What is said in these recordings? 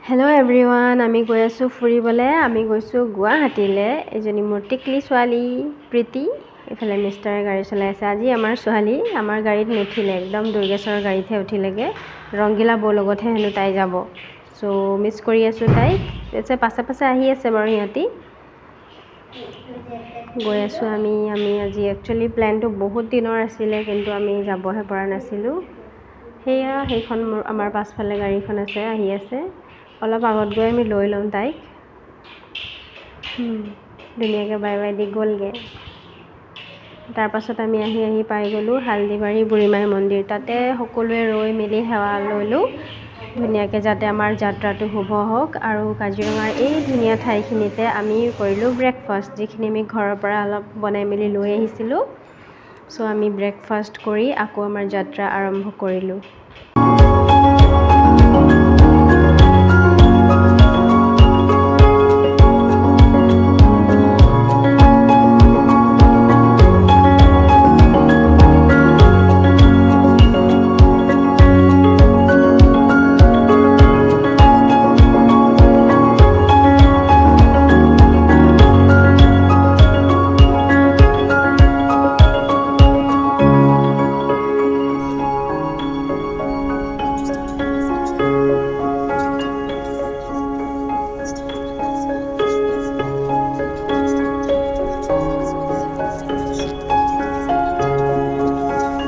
Hello' everyone, আমি গৈ আছোঁ ফুৰিবলৈ। আমি গৈছোঁ গুৱাহাটীলৈ। এজনী মোৰ টিকলি ছোৱালী প্ৰীতি, এইফালে মিষ্টাৰে গাড়ী চলাই আছে। আজি আমাৰ ছোৱালী আমাৰ গাড়ীত নুঠিলে, একদম দুৰ্গেশ্বৰৰ গাড়ীতহে উঠিলেগৈ। ৰংগিলা বৌৰ লগতহে হেনো তাই যাব। চ' মিছ কৰি আছোঁ তাইক। পাছে পাছে আহি আছে বাৰু সিহঁতি। গৈ আছোঁ আমি আজি একচুৱেলি প্লেনটো বহুত দিনৰ আছিলে, কিন্তু আমি যাবহে পৰা নাছিলোঁ। সেইখন আমাৰ পাছফালে গাড়ীখন আছে, আহি আছে। অলপ আগত গৈ আমি লৈ ল'ম তাইক। ধুনীয়াকৈ বাই বাই দি গ'লগৈ। তাৰপাছত আমি আহি পাই গ'লোঁ হালদিবাৰী বুঢ়ীমাই মন্দিৰ। তাতে সকলোৱে ৰৈ মেলি সেৱা লৈলোঁ ধুনীয়াকৈ, যাতে আমাৰ যাত্ৰাটো শুভ হওক। আৰু কাজিৰঙাৰ এই ধুনীয়া ঠাইখিনিতে আমি কৰিলোঁ ব্ৰেকফাষ্ট, যিখিনি আমি ঘৰৰ পৰা অলপ বনাই মেলি লৈ আহিছিলোঁ। চ' আমি ব্ৰেকফাষ্ট কৰি আকৌ আমাৰ যাত্ৰা আৰম্ভ কৰিলোঁ।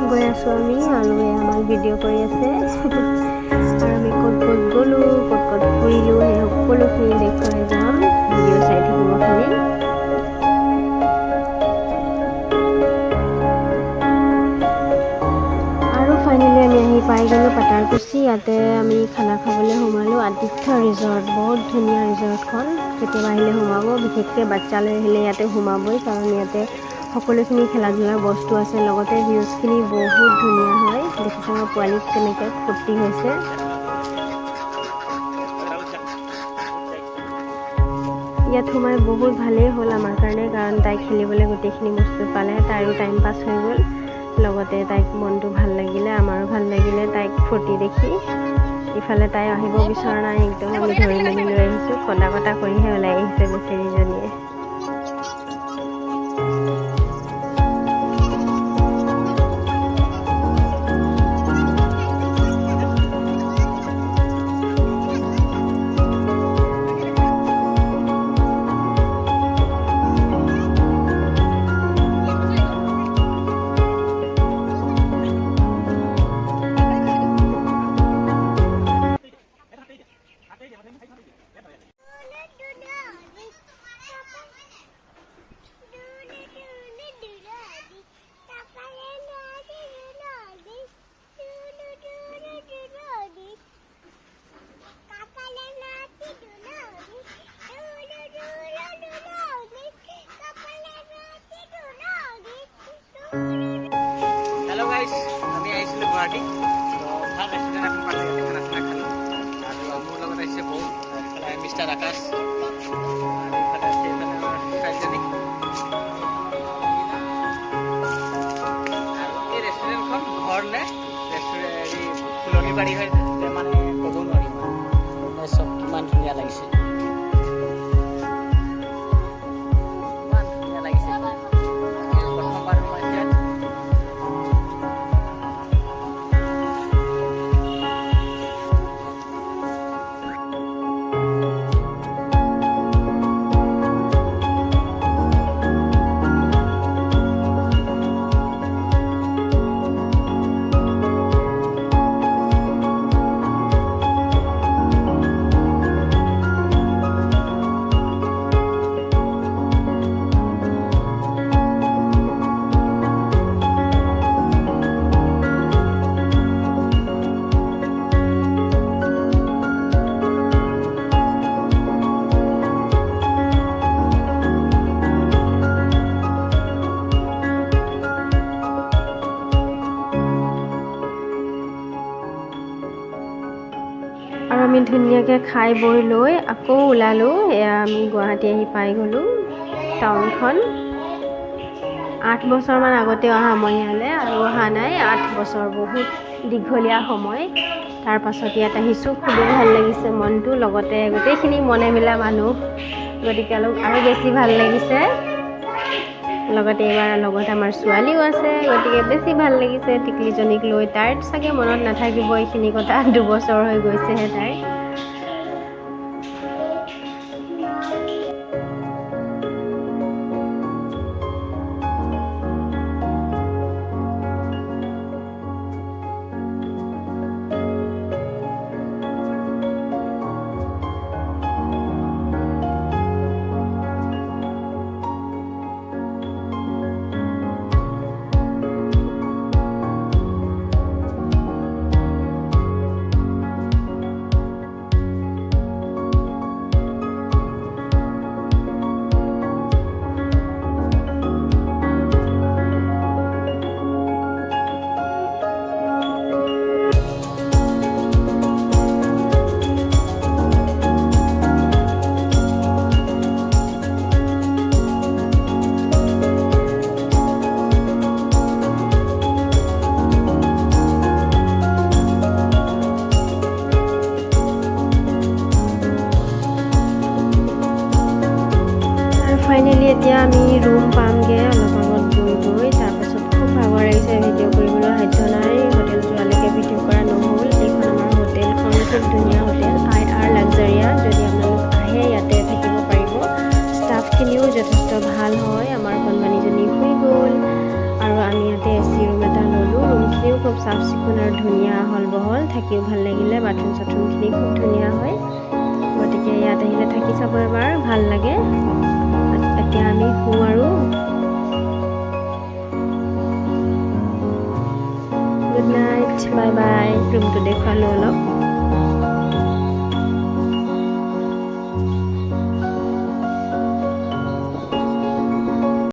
গৈ আছোঁ আমি, আৰু আমাক ভিডিঅ' কৰি আছে। আৰু আমি ক'ত ক'ত গ'লোঁ, ক'ত ক'ত ফুৰিলোঁ, সেই সকলোখিনি দেখুৱাই যাম। ভিডিঅ' চাই থাকিব খালি। আৰু ফাইনেলি আমি আহি পাই গ'লোঁ পাটাৰকুছি। ইয়াতে আমি খানা খাবলৈ সোমালোঁ আতিথ্য ৰিজৰ্ট। বহুত ধুনীয়া ৰিজৰ্টখন, কেতিয়াবা আহিলে সোমাব। বিশেষকৈ বাচ্চা লৈ আহিলে ইয়াতে সোমাবই, কাৰণ ইয়াতে সকলোখিনি খেলা ধূলাৰ বস্তু আছে। লগতে ভিউজখিনি বহুত ধুনীয়া হয়। দেখিছে আমাৰ পোৱালীক কেনেকৈ ফূৰ্তি হৈছে। ইয়াত সোমাই বহুত ভালেই হ'ল আমাৰ কাৰণে, কাৰণ তাই খেলিবলৈ গোটেইখিনি বস্তু পালে। তাইৰো টাইম পাছ হৈ গ'ল, লগতে তাইক মনটো ভাল লাগিলে, আমাৰো ভাল লাগিলে তাইক ফূৰ্তি দেখি। ইফালে তাই আহিব বিচৰা নাই, একদম আমি ধৰি মেলি লৈ আহিছোঁ। কন্দা কটা কৰিহে ওলাই আহিছে বেচেৰীজনীয়ে। হেল্ল' গাইজ, আমি আহিছিলোঁ গুৱাহাটী। ভাল ৰেষ্টুৰেণ্ট এখন পালোঁ, ইয়াতে খানা চানা খালোঁ। আৰু মোৰ লগত আহিছে বৌ, এইফালে মিষ্টাৰ আকাশ, আৰু এইফালে আছে আমাৰ ছোৱালীজনী। আৰু এই ৰেষ্টুৰেণ্টখন ঘৰ নে ফুলনি বাৰী হয়, মানে ক'ব নোৱাৰিম আৰু চব কিমান ধুনীয়া লাগিছে। আৰু আমি ধুনীয়াকৈ খাই বৈ লৈ আকৌ ওলালোঁ। এয়া আমি গুৱাহাটী আহি পাই গ'লোঁ টাউনখন। 8 বছৰমান আগতে অহা মই ইয়ালৈ, আৰু অহা নাই 8 বছৰ। বহুত দীঘলীয়া সময়। তাৰ পাছত ইয়াত আহিছোঁ, খুবেই ভাল লাগিছে মনটো, লগতে গোটেইখিনি মনে মিলা মানুহ, গতিকে আৰু বেছি ভাল লাগিছে। লগতে এইবাৰ লগত আমাৰ ছোৱালীও আছে, গতিকে বেছি ভাল লাগিছে টিকলিজনীক লৈ। তাইৰ চাগে মনত নাথাকিব এইখিনি কথা, 2 বছৰ হৈ গৈছেহে তাইৰ। ফাইনেলি এতিয়া আমি ৰুম পামগৈ অলপ আগত গৈ তাৰপাছত খুব ভাগৰ লাগিছে, ভিডিঅ' কৰিবলৈ সাধ্য নাই। হোটেল যোৱালৈকে ভিডিঅ' কৰা নহ'ল। এইখন আমাৰ হোটেলখন খুব ধুনীয়া হোটেল, IR লাক্সাৰিয়া। যদি আপোনালোক আহে ইয়াতে থাকিব পাৰিব। ষ্টাফখিনিও যথেষ্ট ভাল হয়। আমাৰ কণমানিজনী শুই গ'ল আৰু আমি ইয়াতে AC ৰুম এটা ল'লোঁ। ৰুমখিনিও খুব চাফ চিকুণ আৰু ধুনীয়া, আহল বহল, থাকিও ভাল লাগিলে। বাথৰুম চাথৰুমখিনি খুব ধুনীয়া হয়, গতিকে ইয়াত আহিলে থাকি চাব এবাৰ, ভাল লাগে। এতিয়া আমি শুওঁ আৰু গুড নাইট, বাই বাই। ৰুমটো দেখুৱালোঁ অলপ।